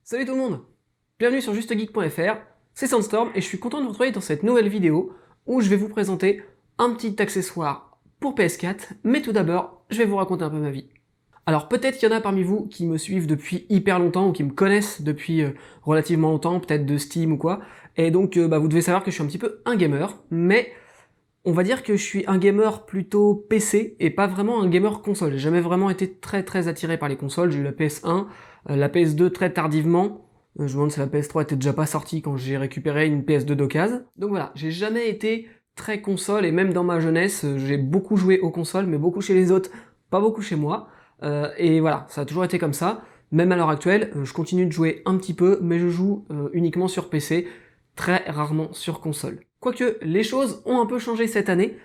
Salut tout le monde, bienvenue sur JusteGeek.fr, c'est Sandstorm et je suis content de vous retrouver dans cette nouvelle vidéo où je vais vous présenter un petit accessoire pour PS4, mais tout d'abord, je vais vous raconter un peu ma vie. Alors peut-être qu'il y en a parmi vous qui me suivent depuis hyper longtemps ou qui me connaissent depuis relativement longtemps, peut-être de Steam ou quoi, et donc vous devez savoir que je suis un petit peu un gamer, mais on va dire que je suis un gamer plutôt PC et pas vraiment un gamer console. J'ai jamais vraiment été très attiré par les consoles, j'ai eu la PS1, la PS2 très tardivement, je me demande si la PS3 était déjà pas sortie quand j'ai récupéré une PS2 d'occasion. Donc voilà, j'ai jamais été très console et même dans ma jeunesse, j'ai beaucoup joué aux consoles, mais beaucoup chez les autres, pas beaucoup chez moi. Et voilà, ça a toujours été comme ça. Même à l'heure actuelle, je continue de jouer un petit peu, mais je joue uniquement sur PC, très rarement sur console. Quoique, les choses ont un peu changé cette année,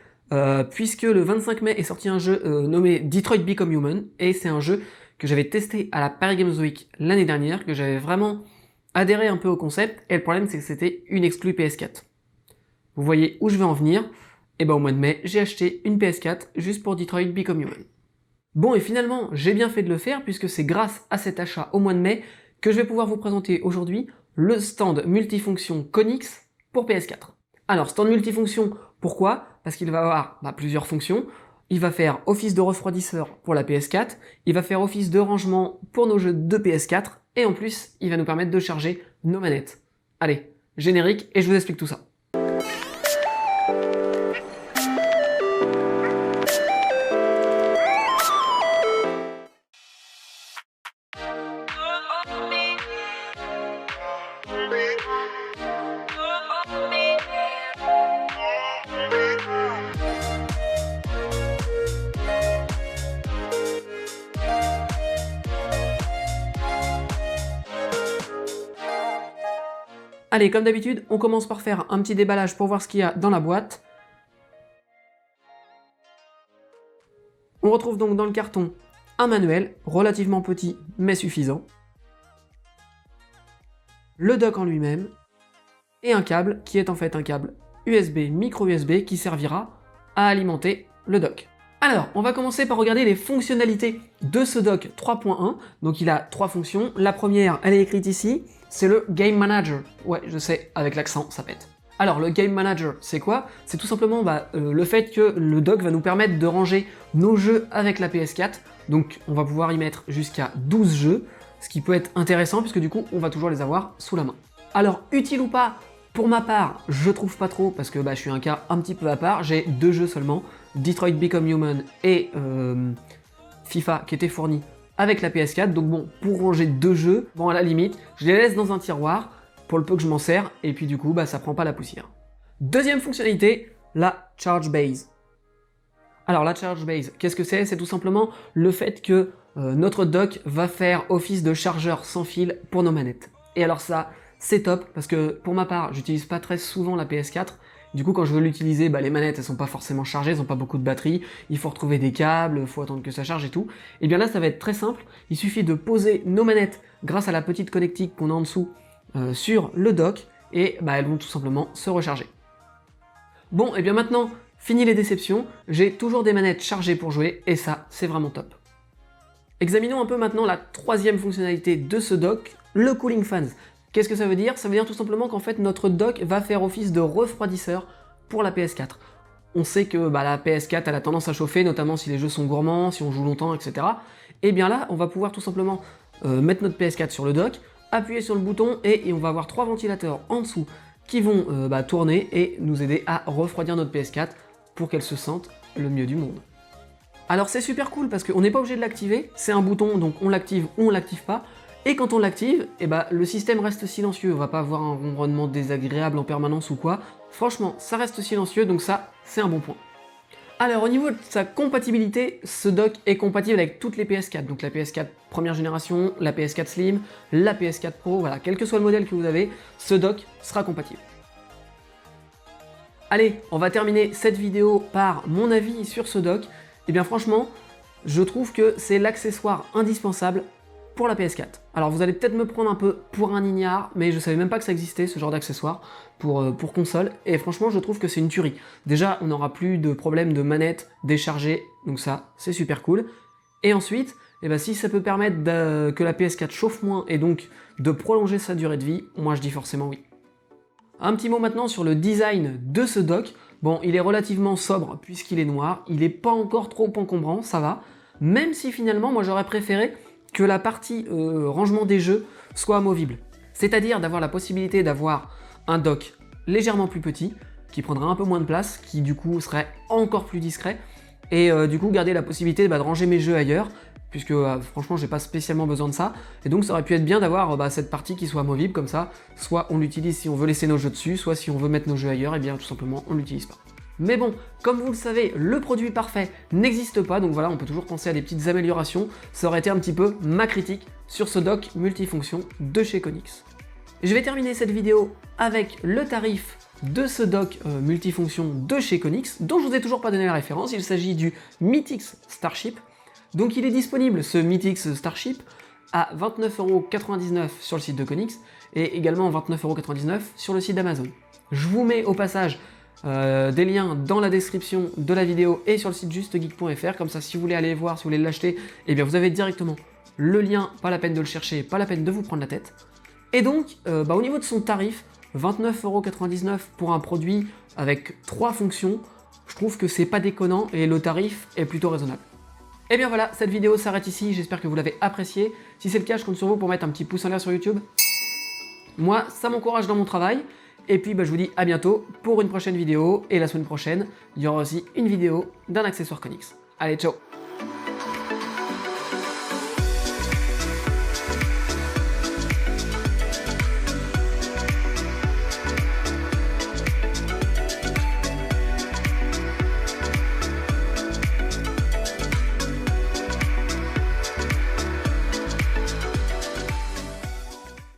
puisque le 25 mai est sorti un jeu nommé Detroit Become Human, et c'est un jeu que j'avais testé à la Paris Games Week l'année dernière, que j'avais vraiment adhéré un peu au concept, et le problème c'est que c'était une exclue PS4. Vous voyez où je vais en venir, et ben au mois de mai, j'ai acheté une PS4 juste pour Detroit Become Human. Bon, et finalement, j'ai bien fait de le faire, puisque c'est grâce à cet achat au mois de mai que je vais pouvoir vous présenter aujourd'hui le stand multifonction Konix pour PS4. Alors, stand multifonction, pourquoi? Parce qu'il va avoir plusieurs fonctions. Il va faire office de refroidisseur pour la PS4, il va faire office de rangement pour nos jeux de PS4, et en plus, il va nous permettre de charger nos manettes. Allez, générique, et je vous explique tout ça. Allez, comme d'habitude, on commence par faire un petit déballage pour voir ce qu'il y a dans la boîte. On retrouve donc dans le carton un manuel, relativement petit mais suffisant, le dock en lui-même, et un câble qui est en fait un câble USB, micro USB, qui servira à alimenter le dock. Alors, on va commencer par regarder les fonctionnalités de ce dock 3.1. Donc il a trois fonctions. La première, elle est écrite ici, c'est le Game Manager. Ouais, je sais, avec l'accent, ça pète. Alors, le Game Manager, c'est quoi? C'est tout simplement le fait que le dock va nous permettre de ranger nos jeux avec la PS4. Donc, on va pouvoir y mettre jusqu'à 12 jeux, ce qui peut être intéressant, puisque du coup, on va toujours les avoir sous la main. Alors, utile ou pas? Pour ma part, je trouve pas trop, parce que je suis un cas un petit peu à part, j'ai deux jeux seulement, Detroit Become Human et FIFA qui étaient fournis avec la PS4, donc bon, pour ranger deux jeux, bon à la limite, je les laisse dans un tiroir, pour le peu que je m'en sers, et puis du coup, ça prend pas la poussière. Deuxième fonctionnalité, la Charge Base. Alors la Charge Base, qu'est-ce que c'est? C'est tout simplement le fait que notre dock va faire office de chargeur sans fil pour nos manettes. Et alors ça, c'est top, parce que pour ma part, j'utilise pas très souvent la PS4, du coup quand je veux l'utiliser, les manettes elles sont pas forcément chargées, elles ont pas beaucoup de batterie, il faut retrouver des câbles, il faut attendre que ça charge et tout. Et bien là ça va être très simple, il suffit de poser nos manettes grâce à la petite connectique qu'on a en dessous sur le dock, et elles vont tout simplement se recharger. Bon, et bien maintenant, fini les déceptions, j'ai toujours des manettes chargées pour jouer, et ça c'est vraiment top. Examinons un peu maintenant la troisième fonctionnalité de ce dock, le Cooling Fans. Qu'est-ce que ça veut dire? Ça veut dire tout simplement qu'en fait notre dock va faire office de refroidisseur pour la PS4. On sait que la PS4 elle a tendance à chauffer, notamment si les jeux sont gourmands, si on joue longtemps, etc. Et bien là, on va pouvoir tout simplement mettre notre PS4 sur le dock, appuyer sur le bouton et on va avoir trois ventilateurs en dessous qui vont tourner et nous aider à refroidir notre PS4 pour qu'elle se sente le mieux du monde. Alors c'est super cool parce qu'on n'est pas obligé de l'activer, c'est un bouton donc on l'active ou on l'active pas. Et quand on l'active, le système reste silencieux, on va pas avoir un ronronnement désagréable en permanence ou quoi. Franchement, ça reste silencieux, donc ça, c'est un bon point. Alors, au niveau de sa compatibilité, ce dock est compatible avec toutes les PS4, donc la PS4 première génération, la PS4 Slim, la PS4 Pro, voilà, quel que soit le modèle que vous avez, ce dock sera compatible. Allez, on va terminer cette vidéo par mon avis sur ce dock. Et bien franchement, je trouve que c'est l'accessoire indispensable pour la PS4. Alors vous allez peut-être me prendre un peu pour un ignare, mais je savais même pas que ça existait ce genre d'accessoire pour console, et franchement je trouve que c'est une tuerie. Déjà on n'aura plus de problème de manette déchargée, donc ça c'est super cool. Et ensuite, et ben si ça peut permettre que la PS4 chauffe moins et donc de prolonger sa durée de vie, moi je dis forcément oui. Un petit mot maintenant sur le design de ce dock. Bon, il est relativement sobre puisqu'il est noir, il n'est pas encore trop encombrant, ça va, même si finalement moi j'aurais préféré que la partie rangement des jeux soit amovible. C'est-à-dire d'avoir la possibilité d'avoir un dock légèrement plus petit, qui prendra un peu moins de place, qui du coup serait encore plus discret, et du coup garder la possibilité de ranger mes jeux ailleurs, puisque franchement j'ai pas spécialement besoin de ça, et donc ça aurait pu être bien d'avoir cette partie qui soit amovible comme ça, soit on l'utilise si on veut laisser nos jeux dessus, soit si on veut mettre nos jeux ailleurs, et bien tout simplement on l'utilise pas. Mais bon, comme vous le savez, le produit parfait n'existe pas, donc voilà, on peut toujours penser à des petites améliorations, ça aurait été un petit peu ma critique sur ce dock multifonction de chez Konix. Je vais terminer cette vidéo avec le tarif de ce dock multifonction de chez Konix, dont je vous ai toujours pas donné la référence, il s'agit du Mythix Starship. Donc il est disponible, ce Mythix Starship, à 29,99€ sur le site de Konix, et également 29,99€ sur le site d'Amazon. Je vous mets au passage des liens dans la description de la vidéo et sur le site justegeek.fr, comme ça si vous voulez aller voir, si vous voulez l'acheter, et bien vous avez directement le lien, pas la peine de le chercher, pas la peine de vous prendre la tête. Et donc, au niveau de son tarif, 29,99€ pour un produit avec 3 fonctions, je trouve que c'est pas déconnant et le tarif est plutôt raisonnable. Et bien voilà, cette vidéo s'arrête ici, j'espère que vous l'avez appréciée. Si c'est le cas, je compte sur vous pour mettre un petit pouce en l'air sur YouTube. Moi, ça m'encourage dans mon travail. Et puis je vous dis à bientôt pour une prochaine vidéo. Et la semaine prochaine, il y aura aussi une vidéo d'un accessoire Konix. Allez, ciao!